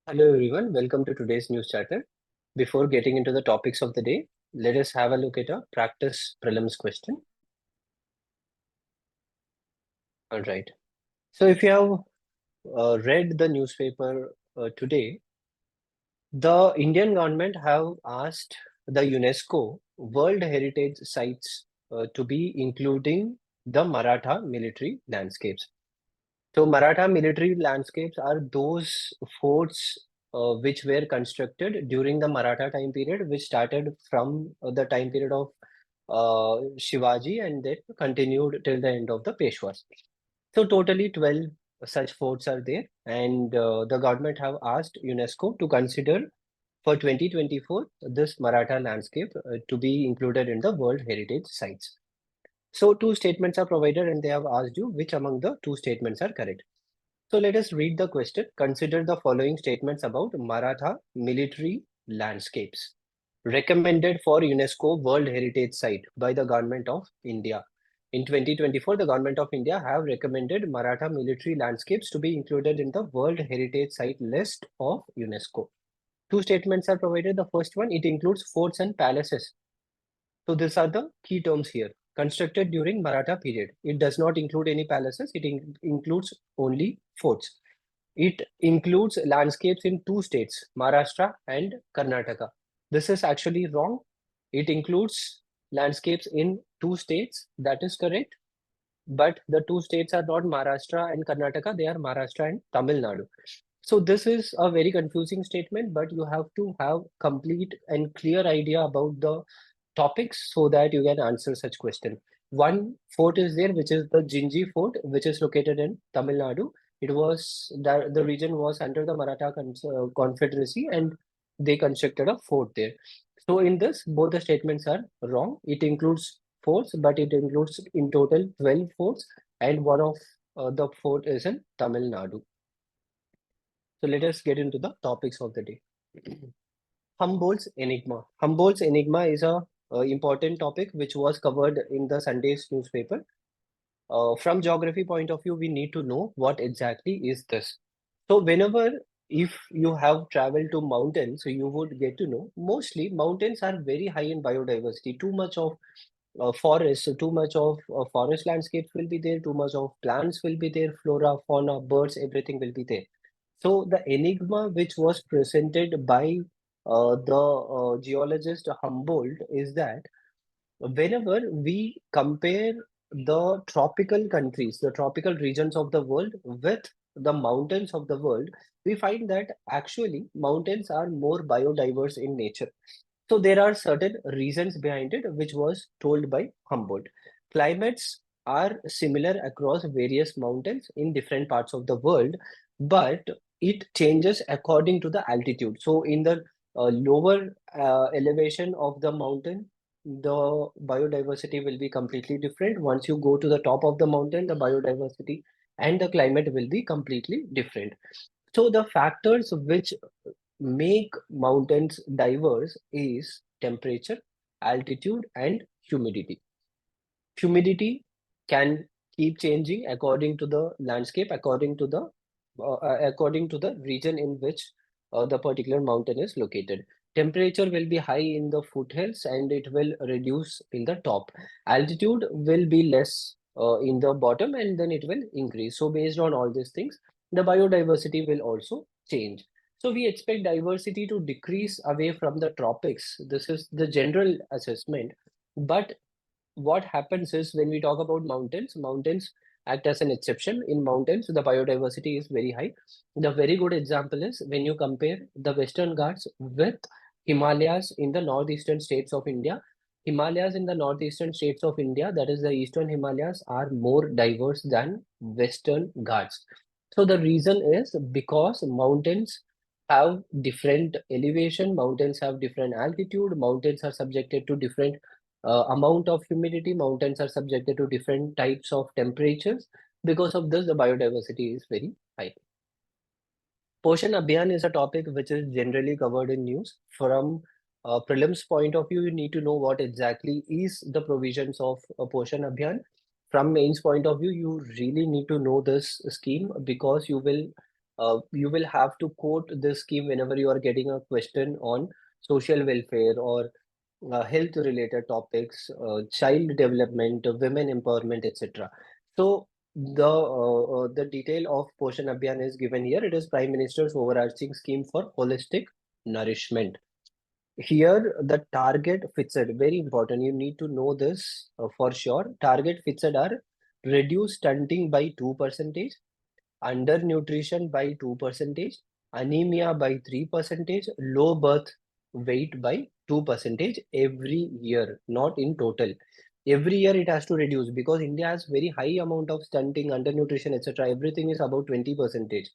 Hello everyone, welcome to today's news chatter. Before getting into the topics of the day, let us have a look at a practice prelims question. All right. So if you have read the newspaper today, the Indian government have asked the UNESCO World Heritage Sites to be including the Maratha military landscapes. So Maratha military landscapes are those forts which were constructed during the Maratha time period, which started from the time period of Shivaji and then continued till the end of the Peshwas. So totally 12 such forts are there, and the government have asked UNESCO to consider for 2024 this Maratha landscape to be included in the World Heritage Sites. So two statements are provided, and they have asked you which among the two statements are correct. So let us read the question. Consider the following statements about Maratha military landscapes recommended for UNESCO World Heritage Site by the Government of India. In 2024, the Government of India have recommended Maratha military landscapes to be included in the World Heritage Site list of UNESCO. Two statements are provided. The first one, it includes forts and palaces. So these are the key terms here. Constructed during Maratha period. It does not include any palaces. It includes only forts. It includes landscapes in two states, Maharashtra and Karnataka. This is actually wrong. It includes landscapes in two states. That is correct. But the two states are not Maharashtra and Karnataka. They are Maharashtra and Tamil Nadu. So this is a very confusing statement, but you have to have complete and clear idea about the topics so that you can answer such question. One fort is there, which is the Jinji Fort, which is located in Tamil Nadu. It was the region was under the Maratha Confederacy, and they constructed a fort there. So in this, both the statements are wrong. It includes forts, but it includes in total 12 forts, and one of the fort is in Tamil Nadu. So let us get into the topics of the day. Humboldt's Enigma. Humboldt's Enigma is a important topic which was covered in the Sunday's newspaper. From geography point of view, we need to know what exactly is this. So whenever if you have traveled to mountains, so you would get to know mostly mountains are very high in biodiversity. Too much of forest, so too much of forest landscapes will be there. Too much of plants will be there. Flora, fauna, birds, everything will be there. So the enigma which was presented by the geologist Humboldt is that whenever we compare the tropical countries, the tropical regions of the world with the mountains of the world, we find that actually mountains are more biodiverse in nature. So there are certain reasons behind it, which was told by Humboldt. Climates are similar across various mountains in different parts of the world, but it changes according to the altitude. So in the lower elevation of the mountain, the biodiversity will be completely different. Once you go to the top of the mountain, the biodiversity and the climate will be completely different. So the factors which make mountains diverse is temperature, altitude, and humidity. Humidity can keep changing according to the landscape, according to the region in which the particular mountain is located. Temperature will be high in the foothills and it will reduce in the top. Altitude will be less in the bottom and then it will increase. So based on all these things, the biodiversity will also change. So we expect diversity to decrease away from the tropics. This is the general assessment. But what happens is when we talk about mountains act as an exception. In mountains, the biodiversity is very high. The very good example is when you compare the Western Ghats with Himalayas in the northeastern states of India. Himalayas in the northeastern states of India, that is the eastern Himalayas, are more diverse than Western Ghats. So the reason is because mountains have different elevation, mountains have different altitude, mountains are subjected to different amount of humidity. Mountains are subjected to different types of temperatures. Because of this, the biodiversity is very high. Poshan Abhiyan is a topic which is generally covered in news. From a prelims point of view, you need to know what exactly is the provisions of Poshan Abhiyan. From mains point of view, you really need to know this scheme because you will You will have to quote this scheme whenever you are getting a question on social welfare or health related topics, child development, women empowerment, etc. So the detail of Poshan Abhiyan is given here. It is Prime Minister's overarching scheme for holistic nourishment. Here, the target fixed, very important. You need to know this for sure. Target fixed are reduce stunting by 2%, undernutrition by 2%, anemia by 3%, low birth weight by 2% every year, not in total. Every year it has to reduce because India has very high amount of stunting, undernutrition, etc. Everything is about 20%.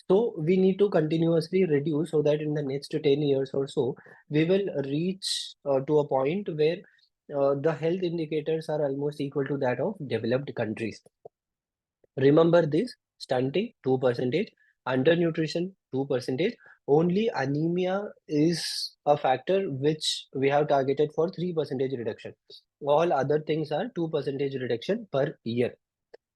So we need to continuously reduce so that in the next 10 years or so, we will reach to a point where the health indicators are almost equal to that of developed countries. Remember this, stunting 2%, undernutrition 2%. Only anemia is a factor which we have targeted for 3% reduction. All other things are 2% reduction per year.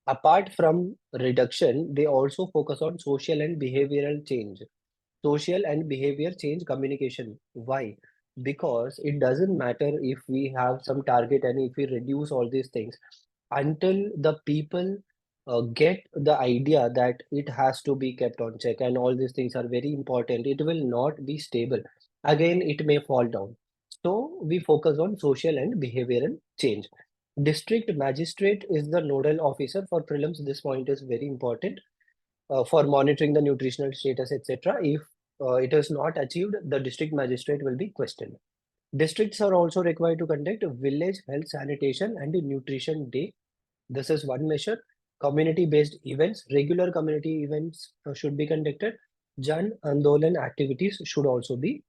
Apart from reduction, they also focus on social and behavioral change. Social and behavior change communication. Why? Because it doesn't matter if we have some target and if we reduce all these things until the people get the idea that it has to be kept on check and all these things are very important, it will not be stable. Again, it may fall down. So we focus on social and behavioral change. District magistrate is the nodal officer for prelims. This point is very important for monitoring the nutritional status, etc. If it is not achieved, the district magistrate will be questioned. Districts are also required to conduct village health sanitation and nutrition day. This is one measure. Community-based events, regular community events should be conducted. Jan Andolan activities should also be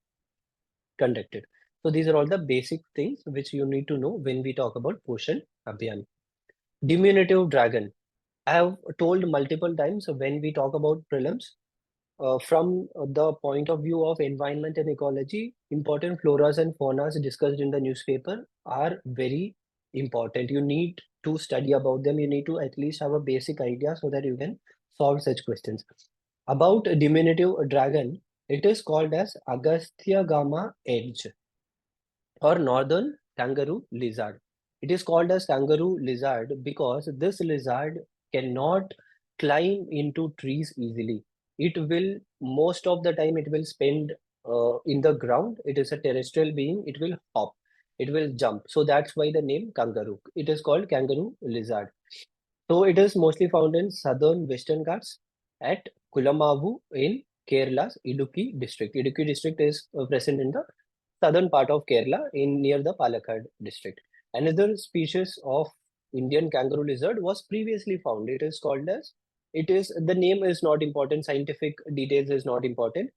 conducted. So these are all the basic things which you need to know when we talk about Poshan Abhiyan. Diminutive Dragon. I have told multiple times when we talk about prelims, from the point of view of environment and ecology, important floras and faunas discussed in the newspaper are very important. You need to study about them. You need to at least have a basic idea so that you can solve such questions. About diminutive dragon, it is called as Agasthyagama edge or northern kangaroo lizard. It is called as kangaroo lizard because this lizard cannot climb into trees easily. It will, most of the time, it will spend in the ground. It is a terrestrial being. It will hop. It will jump. So that's why the name kangaroo. It is called kangaroo lizard. So it is mostly found in southern Western Ghats at Kulamavu in Kerala's Idukki district. Idukki district is present in the southern part of Kerala in near the Palakkad district. Another species of Indian kangaroo lizard was previously found. It is called as, it is, the name is not important, scientific details is not important.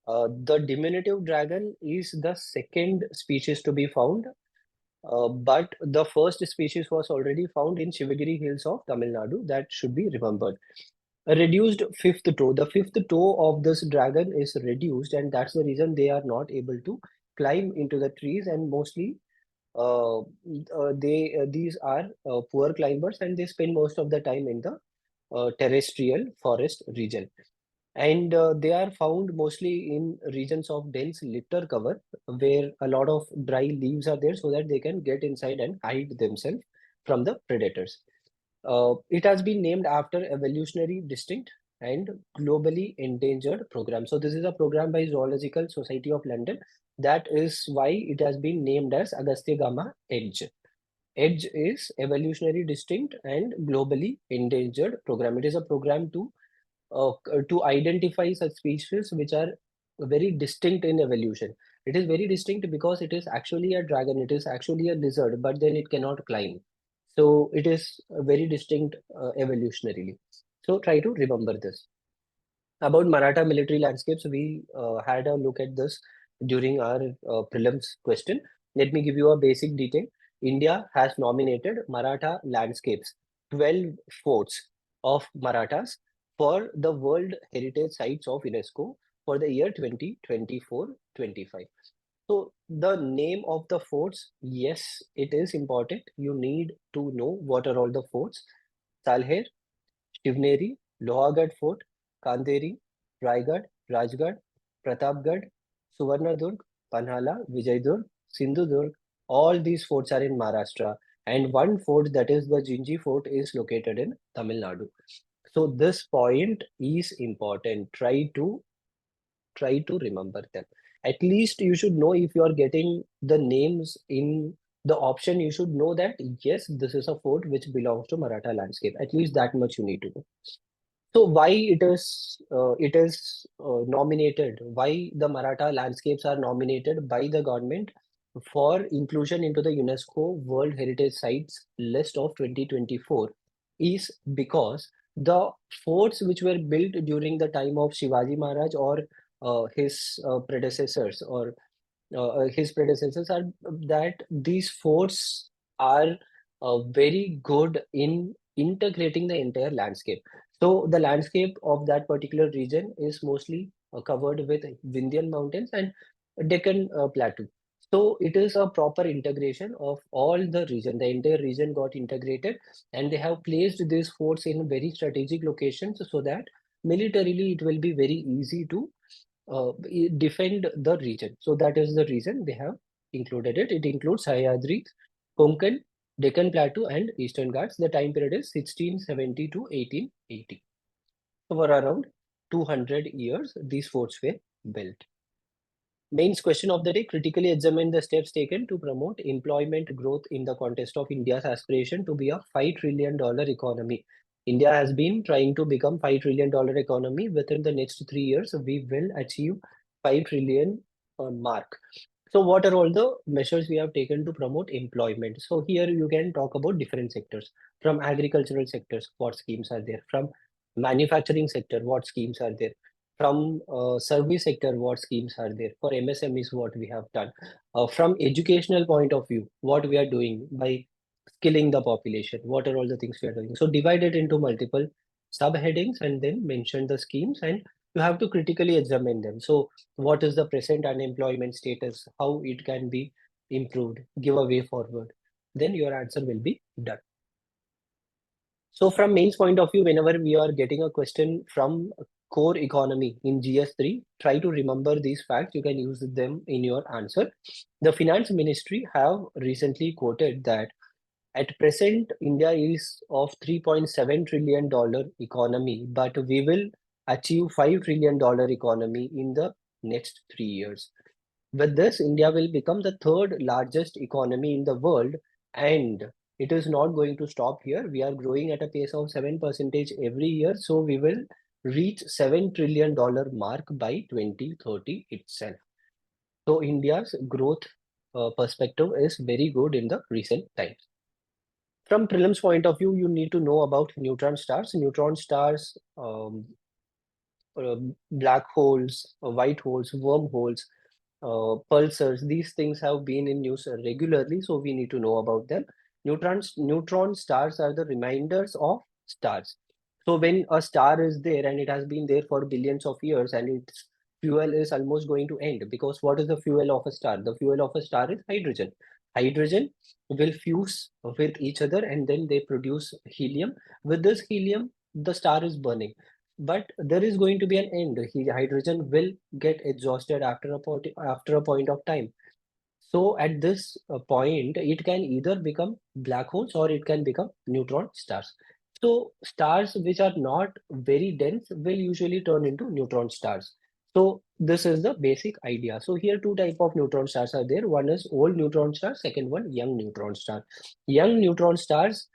The diminutive dragon is the second species to be found, but the first species was already found in Shivagiri hills of Tamil Nadu. That should be remembered. A reduced fifth toe. The fifth toe of this dragon is reduced, and that's the reason they are not able to climb into the trees. And mostly, these are poor climbers, and they spend most of the time in the terrestrial forest region. And they are found mostly in regions of dense litter cover, where a lot of dry leaves are there, so that they can get inside and hide themselves from the predators. It has been named after evolutionary distinct and globally endangered program. So this is a program by Zoological Society of London. That is why it has been named as Agasthyagama Edge. Edge is evolutionary distinct and globally endangered program. It is a program to identify such species which are very distinct in evolution. It is very distinct because it is actually a dragon, it is actually a lizard, but then it cannot climb. So it is very distinct evolutionarily. So try to remember this. About Maratha military landscapes, we had a look at this during our prelims question. Let me give you a basic detail. India has nominated Maratha landscapes, 12 forts of Marathas for the World Heritage Sites of UNESCO for the year 2024-25. So the name of the forts, yes, it is important. You need to know what are all the forts. Salher, Shivneri, Lohagarh Fort, Kanderi, Raigad, Rajgarh, Pratapgarh, Suvarnadurg, Panhala, Vijaydurg, Sindhudurg. All these forts are in Maharashtra, and one fort, that is the Jinji fort, is located in Tamil Nadu. So this point is important. Try to remember them. At least you should know, if you are getting the names in the option, you should know that yes, this is a fort which belongs to Maratha landscape. At least that much you need to know. So why it is nominated? Why the Maratha landscapes are nominated by the government for inclusion into the UNESCO World Heritage Sites list of 2024 is because the forts which were built during the time of Shivaji Maharaj or his predecessors, or his predecessors, are that these forts are very good in integrating the entire landscape. So the landscape of that particular region is mostly covered with Vindhyan mountains and Deccan plateau. So it is a proper integration of all the region. The entire region got integrated, and they have placed these forts in very strategic locations so that militarily it will be very easy to defend the region. So that is the reason they have included it. It includes Sahyadri, Konkan, Deccan Plateau, and Eastern Ghats. The time period is 1670 to 1880. So for around 200 years, these forts were built. Mains question of the day: critically examine the steps taken to promote employment growth in the context of India's aspiration to be a $5 trillion economy. India has been trying to become $5 trillion economy. Within the next 3 years, we will achieve 5 trillion mark. So what are all the measures we have taken to promote employment? So here you can talk about different sectors. From agricultural sectors, what schemes are there? From manufacturing sector, what schemes are there? From service sector, what schemes are there? For MSMEs, what we have done? From educational point of view, what we are doing by skilling the population? What are all the things we are doing? So divide it into multiple subheadings and then mention the schemes, and you have to critically examine them. So what is the present unemployment status? How it can be improved? Give a way forward. Then your answer will be done. So from mains point of view, whenever we are getting a question from core economy in GS3, try to remember these facts. You can use them in your answer. The finance ministry have recently quoted that at present, India is of $3.7 trillion economy, but we will achieve $5 trillion economy in the next 3 years. With this, India will become the third largest economy in the world, and it is not going to stop here. We are growing at a pace of 7% every year, so we will reach $7 trillion mark by 2030 itself. So India's growth perspective is very good in the recent times. From prelims point of view, you need to know about neutron stars. Neutron stars, black holes, white holes, wormholes, pulsars, these things have been in news regularly, so we need to know about them. Neutron stars are the reminders of stars. So when a star is there and it has been there for billions of years and its fuel is almost going to end, because what is the fuel of a star? The fuel of a star is hydrogen. Hydrogen will fuse with each other and then they produce helium. With this helium, the star is burning. But there is going to be an end. Hydrogen will get exhausted after a point of time. So at this point, it can either become black holes or it can become neutron stars. So stars which are not very dense will usually turn into neutron stars. So this is the basic idea. So here two type of neutron stars are there. One is old neutron star, second one young neutron star. Young neutron stars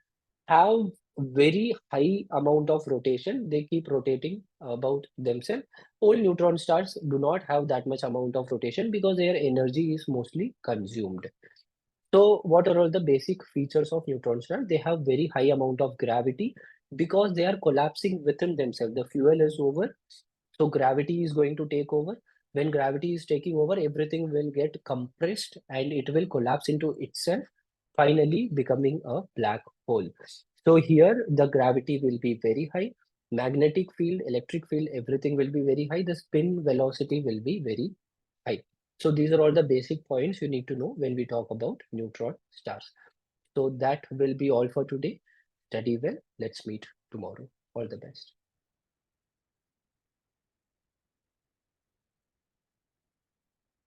have very high amount of rotation. They keep rotating about themselves. Old neutron stars do not have that much amount of rotation because their energy is mostly consumed. So what are all the basic features of neutron stars? They have very high amount of gravity because they are collapsing within themselves. The fuel is over, so gravity is going to take over. When gravity is taking over, everything will get compressed and it will collapse into itself, finally becoming a black hole. So here the gravity will be very high, magnetic field, electric field, everything will be very high. The spin velocity will be very high. So these are all the basic points you need to know when we talk about neutron stars. So that will be all for today. Study well. Let's meet tomorrow. All the best.